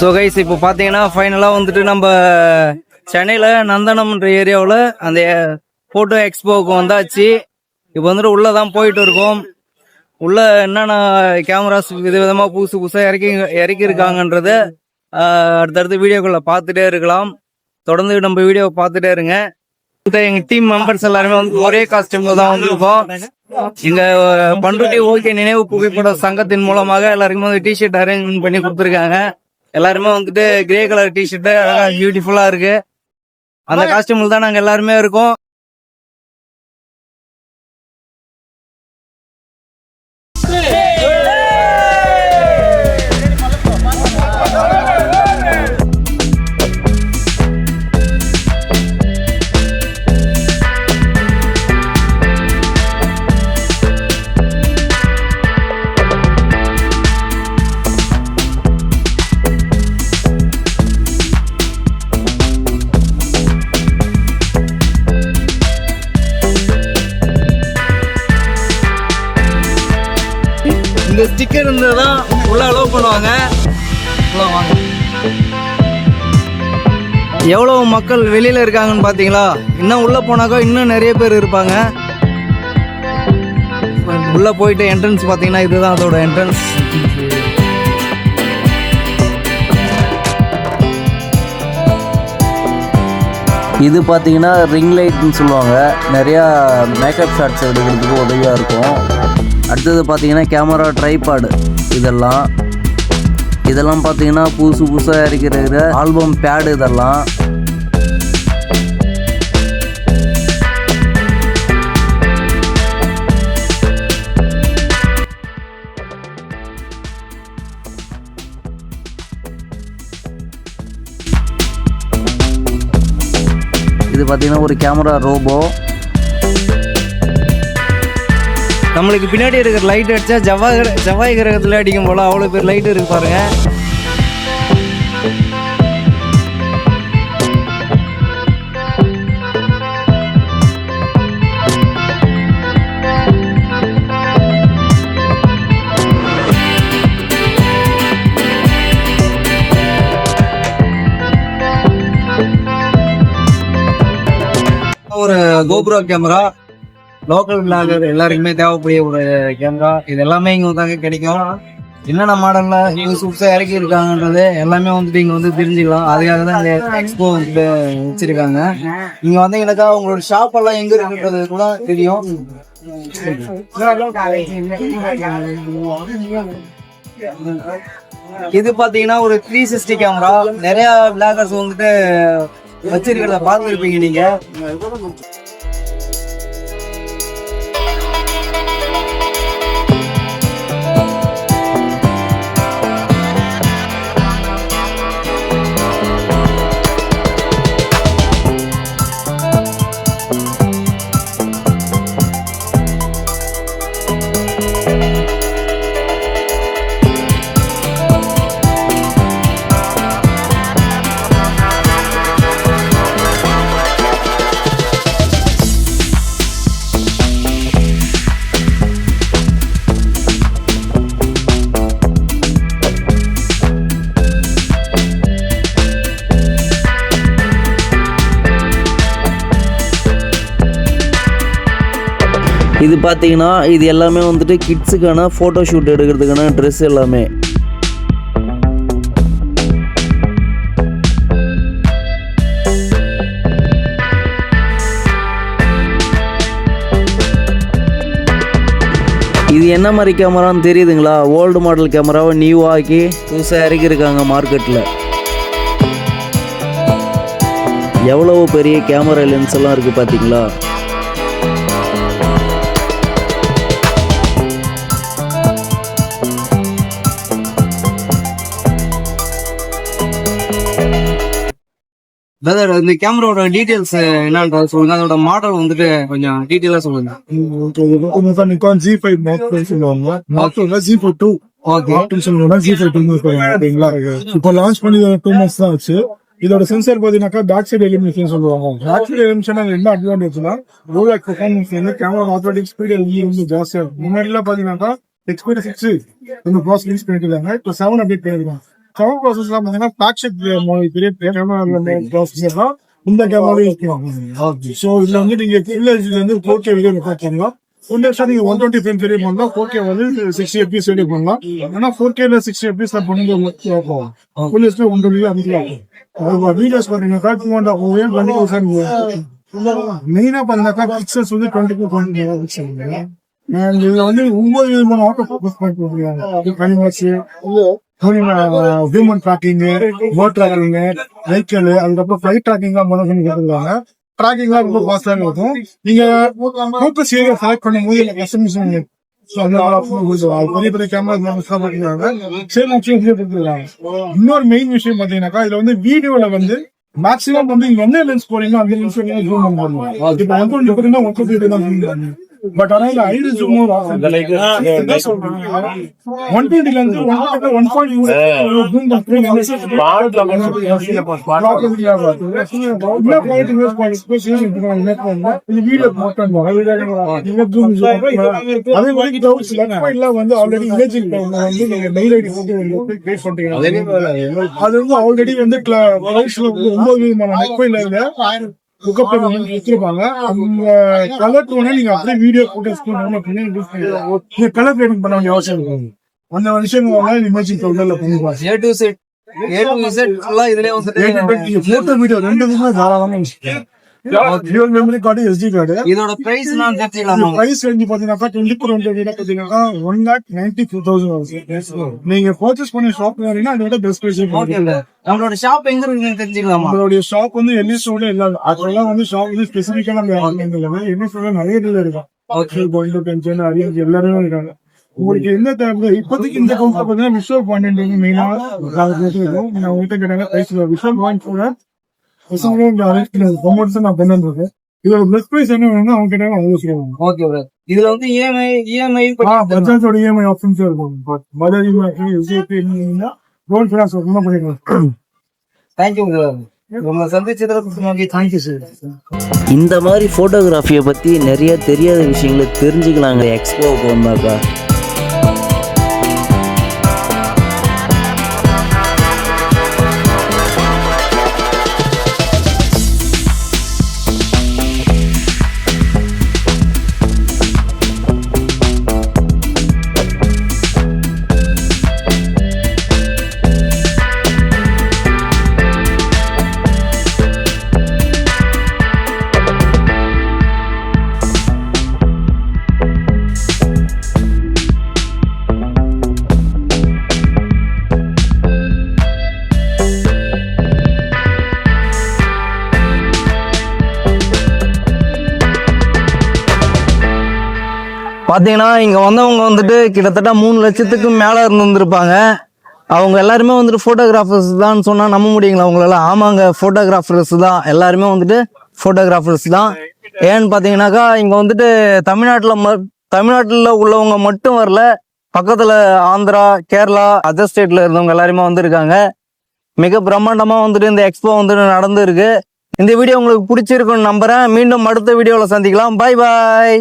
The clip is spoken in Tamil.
ஸோ கைஸ் இப்போ பார்த்தீங்கன்னா ஃபைனலாக வந்துட்டு நம்ம சென்னையில் நந்தனம்ன்ற ஏரியாவில் அந்த ஃபோட்டோ எக்ஸ்போவுக்கு வந்தாச்சு. இப்போ வந்துட்டு உள்ளே தான் போயிட்டு இருக்கோம். உள்ளே என்னென்ன கேமராஸ் விதவிதமாக புதுசாக இறக்கியிருக்காங்கன்றத அடுத்தடுத்து வீடியோக்குள்ளே பார்த்துட்டே இருக்கலாம். தொடர்ந்து நம்ம வீடியோவை பார்த்துட்டே இருங்க. எங்கள் டீம் மெம்பர்ஸ் எல்லாருமே வந்து ஒரே காஸ்டியூம்ல தான் வந்திருக்கோம். எங்க பண்ருட்டி ஓகே நினைவு புகைப்பட சங்கத்தின் மூலமாக எல்லாருக்குமே வந்து டிஷர்ட் அரேஞ்ச்மெண்ட் பண்ணி கொடுத்துருக்காங்க. எல்லாருமே வந்துட்டு கிரே கலர் டிஷர்ட் அழகா பியூட்டிஃபுல்லா இருக்கு. அந்த காஸ்டியூம்ல தான் நாங்க எல்லாருமே இருக்கோம். இந்த ஸ்டிக்கர் இருந்ததான் உள்ள அலோவ் பண்ணுவாங்க. எவ்வளவு மக்கள் வெளியில இருக்காங்கன்னு பாத்தீங்களா? இன்னும் உள்ள போனாக்கா இன்னும் நிறைய பேர் இருப்பாங்க. உள்ள போயிட்டு என்ட்ரன்ஸ் பாத்தீங்கன்னா இதுதான் அதோட என்ட்ரன்ஸ். இது பார்த்தீங்கன்னா ரிங் லைட்னு சொல்லுவாங்க. நிறையா மேக்கப் ஷாட்ஸ் எடுக்கிறதுக்கு உதவியாக இருக்கும். அடுத்தது பார்த்தீங்கன்னா கேமரா ட்ரைபாடு. இதெல்லாம் பார்த்தீங்கன்னா புதுசாக இருக்கிற ஆல்பம் பேடு. இதெல்லாம் இது பார்த்தீங்கன்னா ஒரு கேமரா ரோபோ. நம்மளுக்கு பின்னாடி இருக்கிற லைட் அடிச்சா செவ்வாய் கிரகத்துல அடிக்கும் போல அவ்வளவு பேர் லைட் இருக்கு பாருங்க. ஒரு கோப்ரோ கேமரா லோக்கல் பிளாகர் எல்லாருக்குமே தேவைப்படிய ஒரு கேமரா. இது எல்லாமே இங்க தாங்க கிடைக்கும். என்னென்ன மாடல்ல புதுசா இறக்கி இருக்காங்கன்றது எல்லாமே வந்துட்டு இங்க வந்து தெரிஞ்சுக்கலாம். அதுக்காக தான் இந்த எக்ஸ்போ வந்துட்டு வச்சிருக்காங்க. இங்க வந்தீங்கன்னாக்கா உங்களோட ஷாப் எல்லாம் எங்க இருக்குன்றது கூட தெரியும். இது பாத்தீங்கன்னா ஒரு 360 கேமரா. நிறைய பிளாகர்ஸ் வந்துட்டு வச்சிருக்கிறத பார்த்துருப்பீங்க நீங்க. இது பார்த்தீங்கன்னா இது எல்லாமே வந்துட்டு கிட்ஸுக்கான ஃபோட்டோ ஷூட் எடுக்கிறதுக்கான ட்ரெஸ் எல்லாமே. இது என்ன மாதிரி கேமரான்னு தெரியுதுங்களா? ஓல்டு மாடல் கேமராவை நியூ ஆக்கி புதுசாக இறக்கியிருக்காங்க மார்க்கெட்டில். எவ்வளவு பெரிய கேமரா லென்ஸ் எல்லாம் இருக்குது பார்த்தீங்களா? இந்த கேமராவோட டீடைல்ஸ் என்னன்றது சொல்லுங்க. அதோட மாடல் வந்துட்டு கொஞ்சம் டீடைலா சொல்லுங்க. Nikon G5 Mark சொல்லுவாங்க. G5 II. இப்போ லான்ச் பண்ணி 2 months தான் ஆச்சு. இதோட சென்சார் பாத்தீங்கன்னா பேக் சைடு எலிமினேஷன் சொல்லுவாங்க. பேக் சைடு எலிமினேஷன் என்ன அட்வான்டேஜ்னா ரோலெக்ஸ் பெர்ஃபார்மன்ஸ் வந்து கேமரா ஆட்டோமேட்டிக் ஸ்பீட் வந்து ஜாஸ்தியா இருக்கும். முன்னாடி எல்லாம் பாத்தீங்கன்னா XPD 6 இந்த ப்ராசஸ் யூஸ் பண்ணிட்டு இருக்காங்க. இப்போ 7 அப்டேட் பண்ணிருக்காங்க. கவர் ப்ராசஸ்லாம் பார்த்தீங்கன்னா ஃபிளாக்ஷிப் பெரிய கேமரா ப்ராசஸர் தான் இந்த கேமராவே இருக்கு. ஸோ இதுல வந்து நீங்க ஃபுல் ஹெச்டில இருந்து 4K வீடியோ ரெக்கார்ட் பண்ணலாம். ஃபுல் ஹெச்டி நீங்க 120 ஃப்ரேம் வீடியோ பண்ணலாம். 4K வந்து 60 FPS வீடியோ பண்ணலாம். ஆனா 4K ல 60 FPS பண்ணும்போது ஃபுல் ஹெச்டி 120 அதிகமாக வீடியோஸ் பார்த்தீங்கன்னா 2.5 மெயினா பண்ணாக்கா பிக்சர்ஸ் வந்து 22.5 பிக்சல். இதுல வந்து 9 விதமான ஆட்டோ ஃபோக்கஸ் பண்ணிட்டு கனிமாச்சு human tracking, boat tracking, vehicle, அதுக்கப்புறம் ஃபிளைட் ட்ராக்கிங் எல்லாம் பண்ண சொல்லி கேட்டுருக்காங்க. ட்ராக்கிங்லாம் ரொம்ப ஃபாஸ்டா இருக்கும். நீங்க ஃபோக்கஸ் ஏரியா செலக்ட் பண்ணும்போது கஸ்டமைசேஷன் பெரிய பெரிய கேமரா சேம் ஆப்ஷன் கொடுத்துருக்காங்க. இன்னொரு மெயின் விஷயம் பாத்தீங்கன்னாக்கா இதுல வந்து வீடியோல வந்து மேக்ஸிமம் வந்து இங்க என்ன லென்ஸ் போறீங்க அந்த லென்ஸ் ஜூம் பண்ணுவாங்க. இப்போ 120 தான் 120 தான் ஜூம் பண்ணுவாங்க. பட் ஆனா இந்த ஐடி ஜூம் 120 லென்ஸ் 1.1 வந்து ஆல்ரெடி இமேஜிங் வந்து நீங்க மெயில் ஐடி போட்டு கிரியேட் பண்றீங்க. அது வந்து ஆல்ரெடி வந்து 9 விதமான நெக்ஃபைல்ல வச்சிருப்பாங்க. அந்த கலர் டோனை நீங்க அப்படியே வீடியோ போட்டோஸ் நீங்க கலர் கிரேடிங் பண்ண வேண்டிய அவசியம் இருக்கும். அந்த விஷயம் இமேஜிங் கவுண்டர்ல பண்ணிக்கலாம். A to Z ஃபுல்லா இதுலயே வந்துட்டு போட்டோ வீடியோ ரெண்டுமே தாராளமா dual memory card, SD card. இதோட பிரைஸ் நான் தெரிஞ்சுக்கலாமா? பிரைஸ் ரேஞ்ச் பாத்தீங்கன்னா 24 பாத்தீங்கன்னா 1,92,000. நீங்க பர்ச்சேஸ் பண்ண ஷாப் வரீங்கன்னா அதோட பெஸ்ட் பிரைஸ். நம்மளோட ஷாப் எங்க இருக்குன்னு தெரிஞ்சுக்கலாமா? நம்மளுடைய ஷாப் வந்து என்எஸ்ஓட இல்ல, அதெல்லாம் வந்து ஷாப் வந்து ஸ்பெசிபிக்கா நம்ம என்எஸ்ஓட நிறைய டீலர் இருக்காங்க. எல்லாருமே இருக்காங்க. உங்களுக்கு என்ன தேவை இப்போதைக்கு இந்த கவுண்டர் பாத்தீங்கன்னா விஷுவல் பாயிண்ட் மெயினா உங்ககிட்ட கேட்டாங்க பிரைஸ் விஷுவல் பாயிண்ட் கூட நான் பண்ணிருக்கேன். இதோட பெஸ்ட் பிரைஸ் என்ன வேணும்னா அவங்க கேட்டாங்க அவங்க சொல்லுவாங்க. Okay bro. இதுல வந்து இஎம்ஐ பஜாஜோட இஎம்ஐ ஆப்ஷன்ஸ் இருக்கும். பஜாஜ் லோன் ஃபினான்ஸ் பண்ணிக்கலாம். Thank you bro. உங்களை சந்திச்சதுக்கு தேங்க்யூ சார். இந்த மாதிரி ஃபோட்டோகிராஃபியை பற்றி நிறைய தெரியாத விஷயங்களை தெரிஞ்சுக்கலாங்க எக்ஸ்போவுக்கு வந்தாக்கா. பார்த்தீங்கன்னா இங்கே வந்தவங்க வந்துட்டு கிட்டத்தட்ட 3 லட்சத்துக்கு மேலே இருந்திருப்பாங்க. அவங்க எல்லாருமே வந்துட்டு ஃபோட்டோகிராஃபர்ஸ் தான் சொன்னால் நம்ப முடியுங்களா அவங்களெல்லாம்? ஆமாங்க, ஃபோட்டோகிராஃபர்ஸ் தான், எல்லாருமே வந்துட்டு ஃபோட்டோகிராஃபர்ஸ் தான். ஏன்னு பார்த்தீங்கன்னாக்கா இங்கே வந்துட்டு தமிழ்நாட்டில் உள்ளவங்க மட்டும் வரல, பக்கத்தில் ஆந்திரா, கேரளா, அதர் ஸ்டேட்டில் இருந்தவங்க எல்லாருமே வந்திருக்காங்க. மிக பிரம்மாண்டமாக வந்துட்டு இந்த எக்ஸ்போ வந்துட்டு நடந்துருக்கு. இந்த வீடியோ உங்களுக்கு பிடிச்சிருக்குன்னு நம்புகிறேன். மீண்டும் அடுத்த வீடியோவில் சந்திக்கலாம். பாய் பாய்.